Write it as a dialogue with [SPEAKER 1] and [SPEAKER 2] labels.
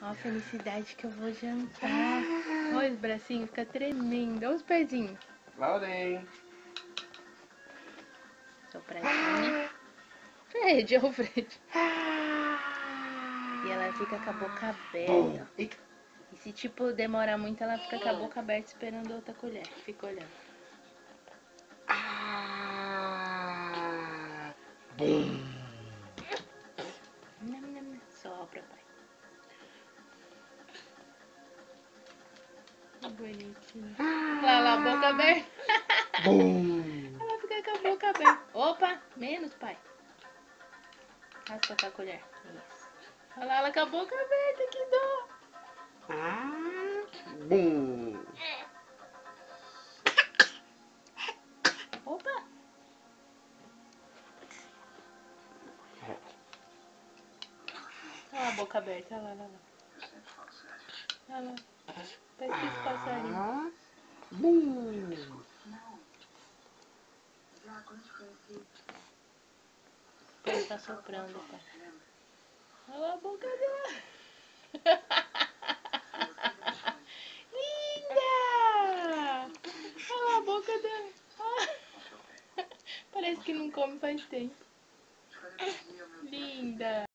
[SPEAKER 1] Ó a felicidade que eu vou jantar. Olha os bracinhos, fica tremendo. Olha os pezinhos.
[SPEAKER 2] Lauren.
[SPEAKER 1] Sopradinha. Fred, olha o Fred. E ela fica com a boca aberta. E se tipo demorar muito, ela fica com a boca aberta esperando a outra colher. Fica olhando.
[SPEAKER 2] Bum.
[SPEAKER 1] Sopra, pai. Que bonitinho. Olha lá, a boca aberta.
[SPEAKER 2] Bum.
[SPEAKER 1] Ela fica com a boca aberta. Opa, menos, pai. Raspa com a colher. Isso. Olha lá, ela com a boca aberta, que dó.
[SPEAKER 2] Bum.
[SPEAKER 1] Opa. Olha lá a boca aberta, olha lá, olha lá. Olha lá. Parece esse passarinho.
[SPEAKER 2] Bum.
[SPEAKER 1] Ele tá soprando, pai. Olha lá a boca dela. Linda! Olha lá a boca dela. Parece que não come faz tempo. Linda!